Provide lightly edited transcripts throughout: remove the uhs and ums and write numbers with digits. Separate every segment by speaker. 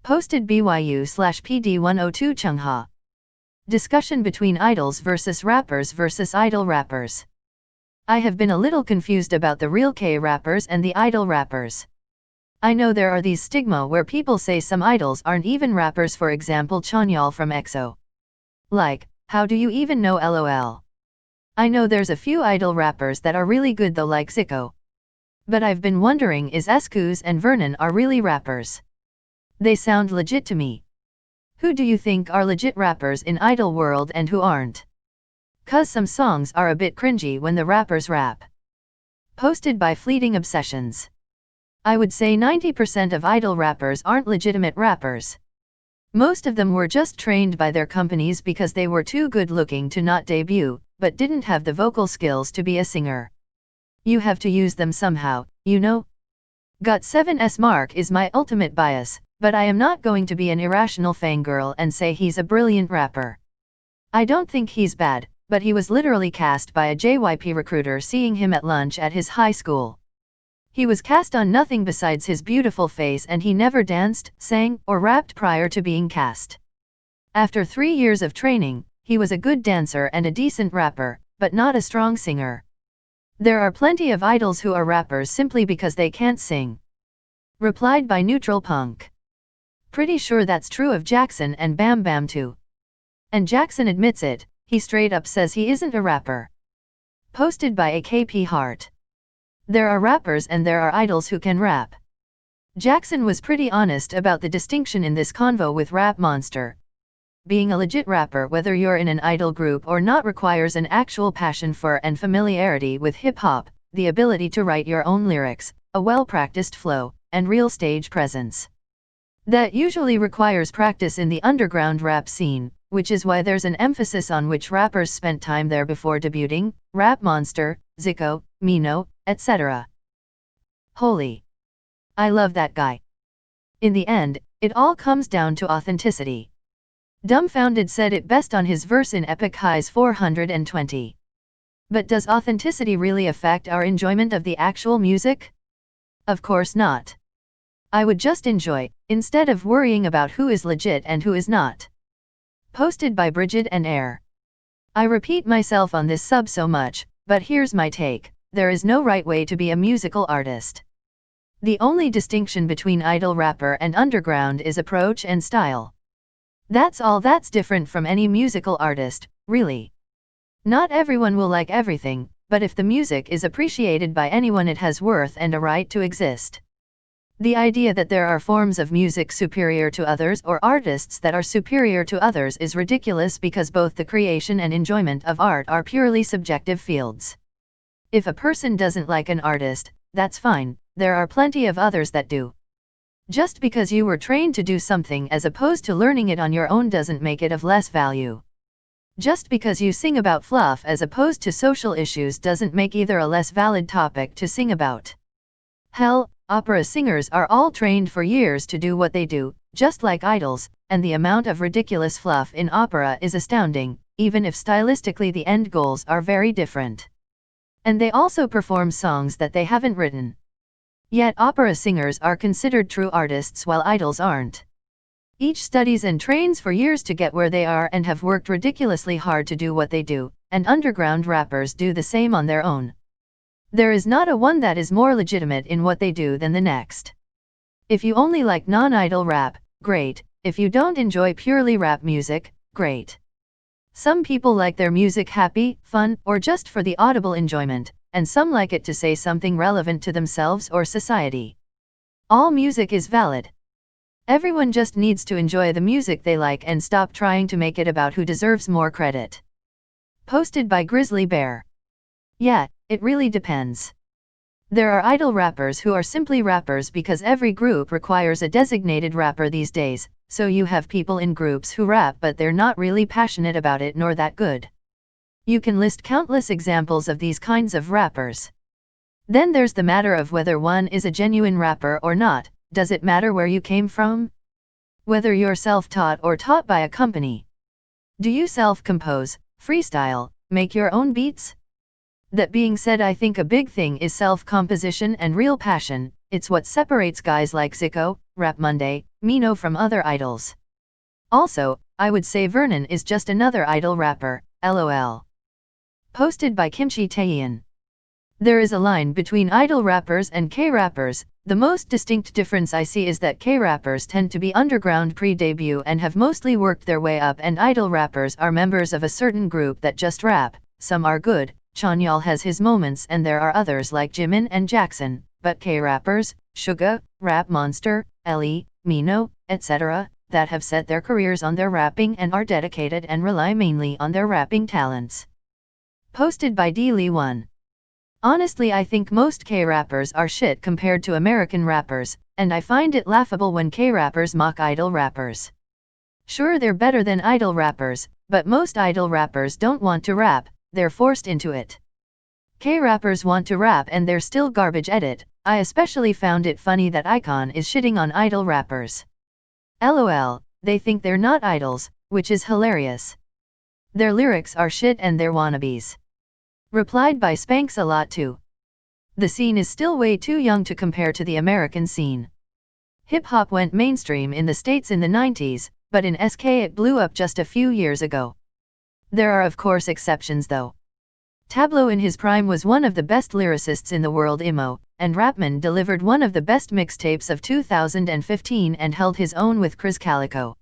Speaker 1: Posted BYU/PD102 Chungha. Discussion between idols versus rappers versus idol rappers. I have been a little confused about the real K rappers and the idol rappers. I know there are these stigma where people say some idols aren't even rappers, for example Chanyeol from EXO. Like, how do you even know LOL? I know there's a few idol rappers that are really good though, like Zico. But I've been wondering, is Escus and Vernon are really rappers? They sound legit to me. Who do you think are legit rappers in idol world and who aren't? 'Cause some songs are a bit cringy when the rappers rap. Posted by Fleeting Obsessions. I would say 90% of idol rappers aren't legitimate rappers. Most of them were just trained by their companies because they were too good looking to not debut, but didn't have the vocal skills to be a singer. You have to use them somehow, you know? Got7's Mark is my ultimate bias, but I am not going to be an irrational fangirl and say he's a brilliant rapper. I don't think he's bad, but he was literally cast by a JYP recruiter seeing him at lunch at his high school. He was cast on nothing besides his beautiful face and he never danced, sang, or rapped prior to being cast. After 3 years of training, he was a good dancer and a decent rapper, but not a strong singer. There are plenty of idols who are rappers simply because they can't sing. Replied by Neutral Punk. Pretty sure that's true of Jackson and Bam Bam too. And Jackson admits it, he straight up says he isn't a rapper. Posted by AKP Heart. There are rappers and there are idols who can rap. Jackson was pretty honest about the distinction in this convo with Rap Monster. Being a legit rapper, whether you're in an idol group or not, requires an actual passion for and familiarity with hip-hop, the ability to write your own lyrics, a well-practiced flow, and real stage presence. That usually requires practice in the underground rap scene, which is why there's an emphasis on which rappers spent time there before debuting: Rap Monster, Zico, Mino, etc. Holy! I love that guy. In the end, it all comes down to authenticity. Dumbfounded said it best on his verse in Epic Highs 420. But does authenticity really affect our enjoyment of the actual music? Of course not. I would just enjoy, instead of worrying about who is legit and who is not. Posted by Bridget and Air. I repeat myself on this sub so much, but here's my take: there is no right way to be a musical artist. The only distinction between idol rapper and underground is approach and style. That's all that's different from any musical artist, really. Not everyone will like everything, but if the music is appreciated by anyone, it has worth and a right to exist. The idea that there are forms of music superior to others or artists that are superior to others is ridiculous, because both the creation and enjoyment of art are purely subjective fields. If a person doesn't like an artist, that's fine, there are plenty of others that do. Just because you were trained to do something as opposed to learning it on your own doesn't make it of less value. Just because you sing about fluff as opposed to social issues doesn't make either a less valid topic to sing about. Hell, opera singers are all trained for years to do what they do, just like idols, and the amount of ridiculous fluff in opera is astounding, even if stylistically the end goals are very different. And they also perform songs that they haven't written. Yet opera singers are considered true artists while idols aren't. Each studies and trains for years to get where they are and have worked ridiculously hard to do what they do, and underground rappers do the same on their own. There is not a one that is more legitimate in what they do than the next. If you only like non-idol rap, great. If you don't enjoy purely rap music, great. Some people like their music happy, fun, or just for the audible enjoyment, and some like it to say something relevant to themselves or society. All music is valid. Everyone just needs to enjoy the music they like and stop trying to make it about who deserves more credit. Posted by Grizzly Bear. Yeah, it really depends. There are idol rappers who are simply rappers because every group requires a designated rapper these days, so you have people in groups who rap but they're not really passionate about it nor that good. You can list countless examples of these kinds of rappers. Then there's the matter of whether one is a genuine rapper or not. Does it matter where you came from? Whether you're self-taught or taught by a company? Do you self-compose, freestyle, make your own beats? That being said, I think a big thing is self-composition and real passion. It's what separates guys like Zico, Rap Monday, Mino from other idols. Also, I would say Vernon is just another idol rapper, lol. Posted by Kimchi Taeyeon. There is a line between idol rappers and K-rappers. The most distinct difference I see is that K-rappers tend to be underground pre-debut and have mostly worked their way up, and idol rappers are members of a certain group that just rap. Some are good, Chanyeol has his moments, and there are others like Jimin and Jackson, but K-rappers, Suga, Rap Monster, Ellie, Mino, etc., that have set their careers on their rapping and are dedicated and rely mainly on their rapping talents. Posted by Dailymotion. Honestly, I think most K-rappers are shit compared to American rappers, and I find it laughable when K-rappers mock idol rappers. Sure, they're better than idol rappers, but most idol rappers don't want to rap, they're forced into it. K-rappers want to rap and they're still garbage at it. I especially found it funny that iKON is shitting on idol rappers. LOL, they think they're not idols, which is hilarious. Their lyrics are shit and they're wannabes. Replied by Spanx a lot too. The scene is still way too young to compare to the American scene. Hip-hop went mainstream in the States in the 90s, but in SK it blew up just a few years ago. There are of course exceptions though. Tableau in his prime was one of the best lyricists in the world, Imo, and Rapman delivered one of the best mixtapes of 2015 and held his own with Chris Calico.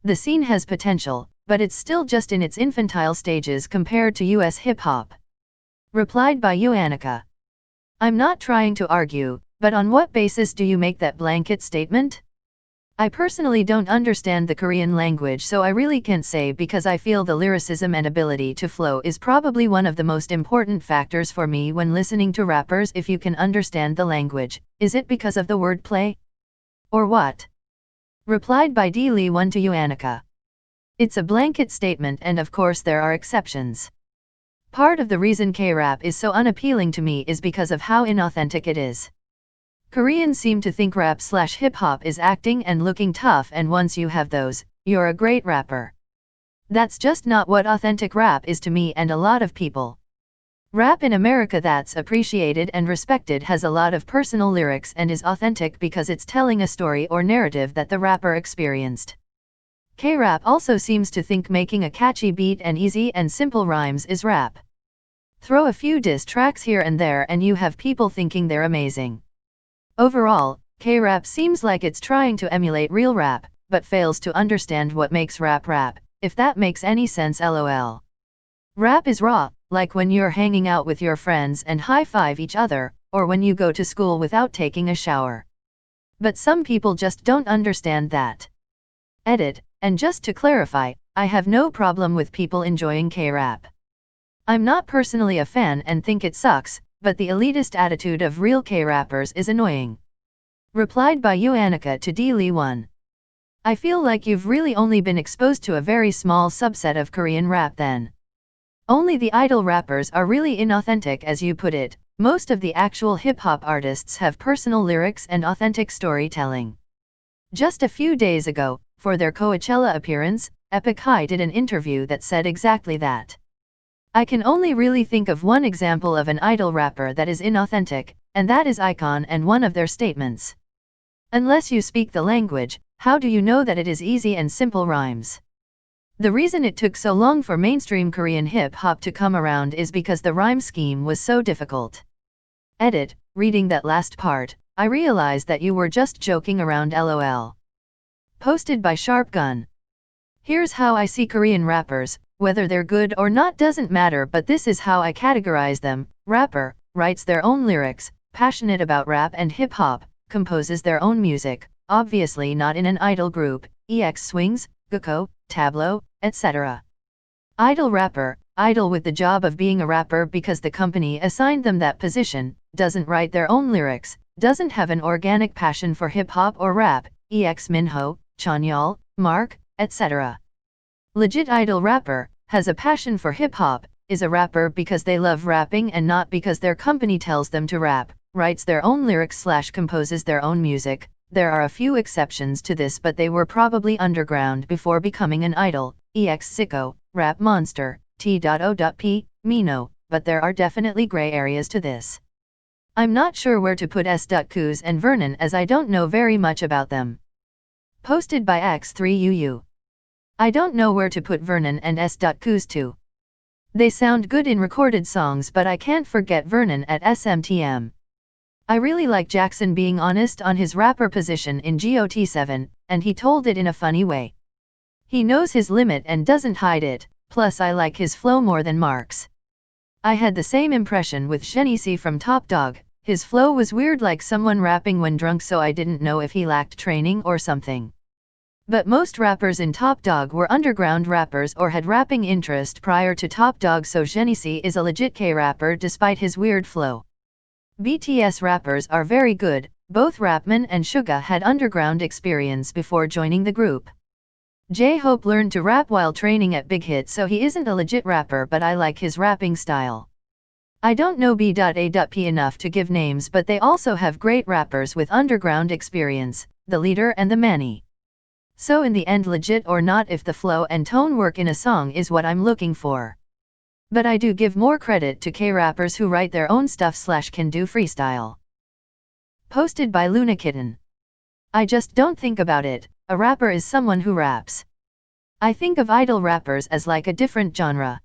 Speaker 1: The scene has potential, but it's still just in its infantile stages compared to US hip-hop. Replied by Yuanika. I'm not trying to argue, but on what basis do you make that blanket statement? I personally don't understand the Korean language, so I really can't say, because I feel the lyricism and ability to flow is probably one of the most important factors for me when listening to rappers. If you can understand the language, is it because of the wordplay? Or what? Replied by D-Lee1 to Yuanika. It's a blanket statement, and of course there are exceptions. Part of the reason K-rap is so unappealing to me is because of how inauthentic it is. Koreans seem to think rap/hip-hop is acting and looking tough, and once you have those, you're a great rapper. That's just not what authentic rap is to me and a lot of people. Rap in America that's appreciated and respected has a lot of personal lyrics and is authentic because it's telling a story or narrative that the rapper experienced. K-rap also seems to think making a catchy beat and easy and simple rhymes is rap. Throw a few diss tracks here and there and you have people thinking they're amazing. Overall, K-rap seems like it's trying to emulate real rap, but fails to understand what makes rap rap, if that makes any sense, lol. Rap is raw, like when you're hanging out with your friends and high-five each other, or when you go to school without taking a shower. But some people just don't understand that. Edit, and just to clarify, I have no problem with people enjoying K-rap. I'm not personally a fan and think it sucks, but the elitist attitude of real K-rappers is annoying. Replied by Yuanika to D-Lee1. I feel like you've really only been exposed to a very small subset of Korean rap then. Only the idol rappers are really inauthentic, as you put it. Most of the actual hip-hop artists have personal lyrics and authentic storytelling. Just a few days ago, for their Coachella appearance, Epic High did an interview that said exactly that. I can only really think of one example of an idol rapper that is inauthentic, and that is iKON and one of their statements. Unless you speak the language, how do you know that it is easy and simple rhymes? The reason it took so long for mainstream Korean hip-hop to come around is because the rhyme scheme was so difficult. Edit, reading that last part, I realized that you were just joking around, lol. Posted by Sharp Gun. Here's how I see Korean rappers. Whether they're good or not doesn't matter, but this is how I categorize them. Rapper, writes their own lyrics, passionate about rap and hip-hop, composes their own music, obviously not in an idol group, EX Swings, Gukko, Tableau, etc. Idol rapper, idol with the job of being a rapper because the company assigned them that position, doesn't write their own lyrics, doesn't have an organic passion for hip-hop or rap, EX Minho, Chanyeol, Mark, etc. Legit idol rapper, has a passion for hip-hop, is a rapper because they love rapping and not because their company tells them to rap, writes their own lyrics/composes their own music. There are a few exceptions to this, but they were probably underground before becoming an idol, EX Sicko, Rap Monster, T.O.P, Mino, but there are definitely gray areas to this. I'm not sure where to put S.Kuz and Vernon as I don't know very much about them. Posted by X3UU. I don't know where to put Vernon and S.Kuz too. They sound good in recorded songs, but I can't forget Vernon at SMTM. I really like Jackson being honest on his rapper position in GOT7, and he told it in a funny way. He knows his limit and doesn't hide it, plus I like his flow more than Mark's. I had the same impression with Genesee from Top Dog. His flow was weird, like someone rapping when drunk, so I didn't know if he lacked training or something. But most rappers in Top Dog were underground rappers or had rapping interest prior to Top Dog, so Genesee is a legit K-rapper despite his weird flow. BTS rappers are very good. Both Rapman and Suga had underground experience before joining the group. J-Hope learned to rap while training at Big Hit, so he isn't a legit rapper, but I like his rapping style. I don't know B.A.P enough to give names, but they also have great rappers with underground experience, the Leader and the Manny. So in the end, legit or not, if the flow and tone work in a song is what I'm looking for. But I do give more credit to K-rappers who write their own stuff / can do freestyle. Posted by Luna Kitten. I just don't think about it. A rapper is someone who raps. I think of idol rappers as like a different genre.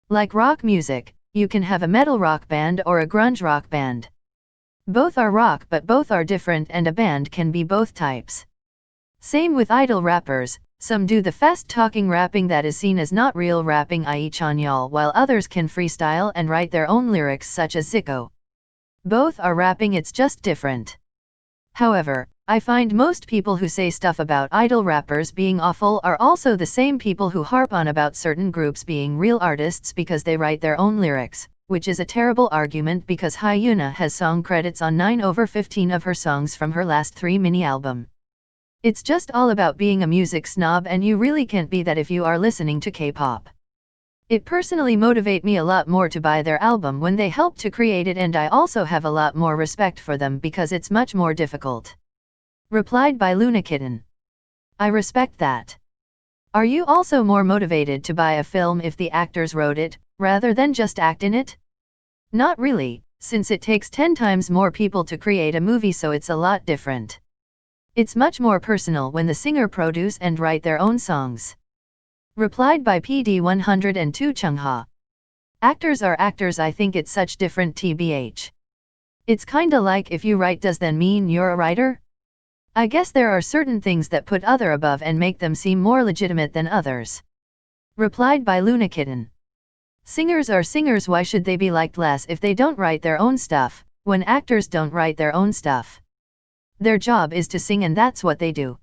Speaker 1: Like rock music, you can have a metal rock band or a grunge rock band. Both are rock, but both are different, and a band can be both types. Same with idol rappers, some do the fast-talking rapping that is seen as not real rapping, i.e. Chanyal, while others can freestyle and write their own lyrics such as Zico. Both are rapping, it's just different. However, I find most people who say stuff about idol rappers being awful are also the same people who harp on about certain groups being real artists because they write their own lyrics, which is a terrible argument because Hyuna has song credits on 9/15 of her songs from her last 3 mini-album. It's just all about being a music snob, and you really can't be that if you are listening to K-pop. It personally motivates me a lot more to buy their album when they help to create it, and I also have a lot more respect for them because it's much more difficult. Replied by Luna Kitten. I respect that. Are you also more motivated to buy a film if the actors wrote it, rather than just act in it? Not really, since it takes 10 times more people to create a movie, so it's a lot different. It's much more personal when the singer produce and write their own songs. Replied by PD102 Chungha. Actors are actors, I think it's such different tbh. It's kinda like if you write, does that mean you're a writer? I guess there are certain things that put other above and make them seem more legitimate than others. Replied by Luna Kitten. Singers are singers, why should they be liked less if they don't write their own stuff, when actors don't write their own stuff? Their job is to sing and that's what they do.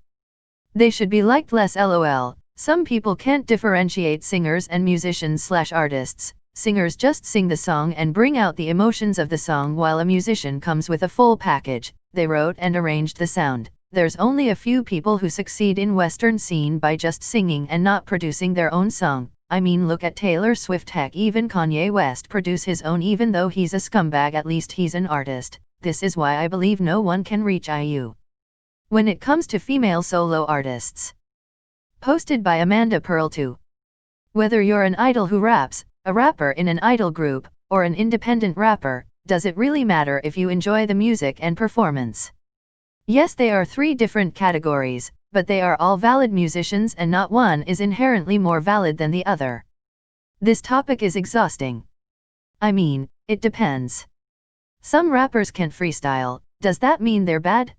Speaker 1: They should be liked less, lol. Some people can't differentiate singers and musicians / artists. Singers just sing the song and bring out the emotions of the song, while a musician comes with a full package. They wrote and arranged the sound. There's only a few people who succeed in Western scene by just singing and not producing their own song. I mean, look at Taylor Swift. Heck, even Kanye West produce his own, even though he's a scumbag, at least he's an artist. This is why I believe no one can reach IU when it comes to female solo artists. Posted by Amanda Pearl 2. Whether you're an idol who raps, a rapper in an idol group, or an independent rapper, does it really matter if you enjoy the music and performance? Yes, they are 3 different categories, but they are all valid musicians and not one is inherently more valid than the other. This topic is exhausting. I mean, it depends. Some rappers can't freestyle, does that mean they're bad?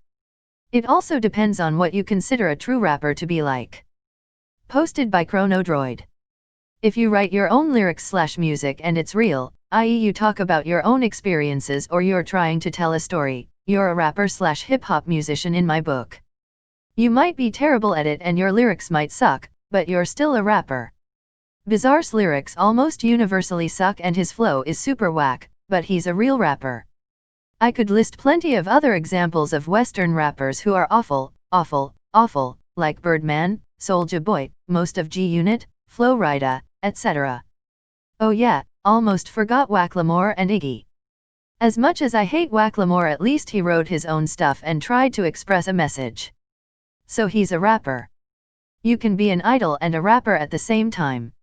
Speaker 1: It also depends on what you consider a true rapper to be like. Posted by Chronodroid. If you write your own lyrics / music and it's real, i.e. you talk about your own experiences or you're trying to tell a story, you're a rapper / hip-hop musician in my book. You might be terrible at it and your lyrics might suck, but you're still a rapper. Bizarre's lyrics almost universally suck and his flow is super whack, but he's a real rapper. I could list plenty of other examples of Western rappers who are awful, like Birdman, Soulja Boy, most of G-Unit, Flo Rida, etc. Oh yeah, almost forgot Wacklemore and Iggy. As much as I hate Wacklemore, at least he wrote his own stuff and tried to express a message. So he's a rapper. You can be an idol and a rapper at the same time.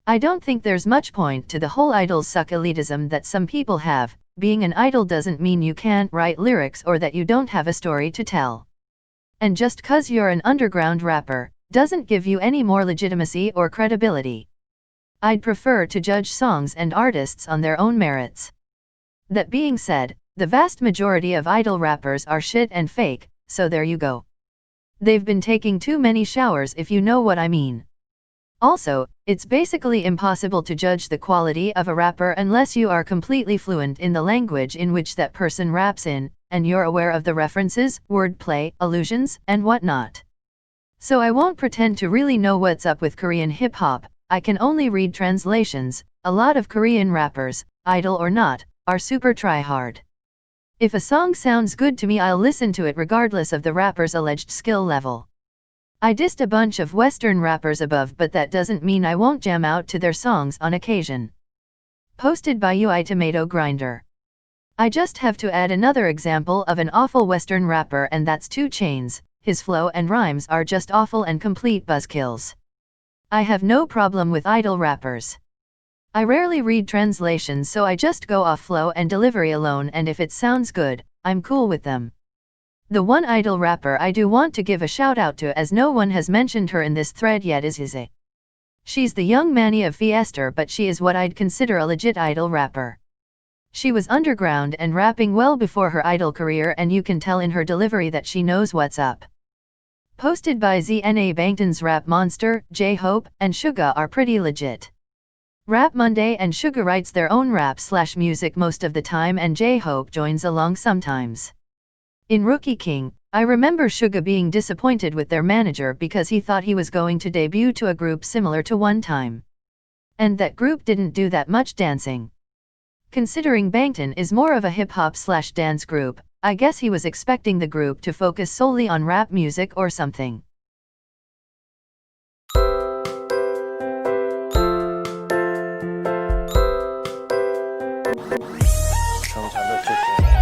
Speaker 1: I don't think there's much point to the whole idols suck elitism that some people have. being an idol doesn't mean you can't write lyrics or that you don't have a story to tell. And just 'cause you're an underground rapper, doesn't give you any more legitimacy or credibility. I'd prefer to judge songs and artists on their own merits. That being said, the vast majority of idol rappers are shit and fake, so there you go. They've been taking too many showers if you know what I mean. Also, it's basically impossible to judge the quality of a rapper unless you are completely fluent in the language in which that person raps in, and you're aware of the references, wordplay, allusions, and whatnot. So I won't pretend to really know what's up with Korean hip-hop. I can only read translations. A lot of Korean rappers, idol or not, are super try-hard. If a song sounds good to me, I'll listen to it regardless of the rapper's alleged skill level. I dissed a bunch of Western rappers above, but that doesn't mean I won't jam out to their songs on occasion. Posted by UI Tomato Grinder. I just have to add another example of an awful Western rapper, and that's 2 Chainz. His flow and rhymes are just awful and complete buzzkills. I have no problem with idol rappers. I rarely read translations, so I just go off flow and delivery alone, and if it sounds good, I'm cool with them. The one idol rapper I do want to give a shout out to, as no one has mentioned her in this thread yet, is Izzy. She's the young Manny of Fiesta, but she is what I'd consider a legit idol rapper. She was underground and rapping well before her idol career, and you can tell in her delivery that she knows what's up. Posted by ZNA. Bangtan's Rap Monster, J-Hope, and Suga are pretty legit. Rap Monday and Suga writes their own rap/music most of the time, and J-Hope joins along sometimes. In Rookie King, I remember Suga being disappointed with their manager because he thought he was going to debut to a group similar to One Time. And that group didn't do that much dancing. Considering Bangtan is more of a hip-hop/dance group, I guess he was expecting the group to focus solely on rap music or something.
Speaker 2: 정답을 줄게.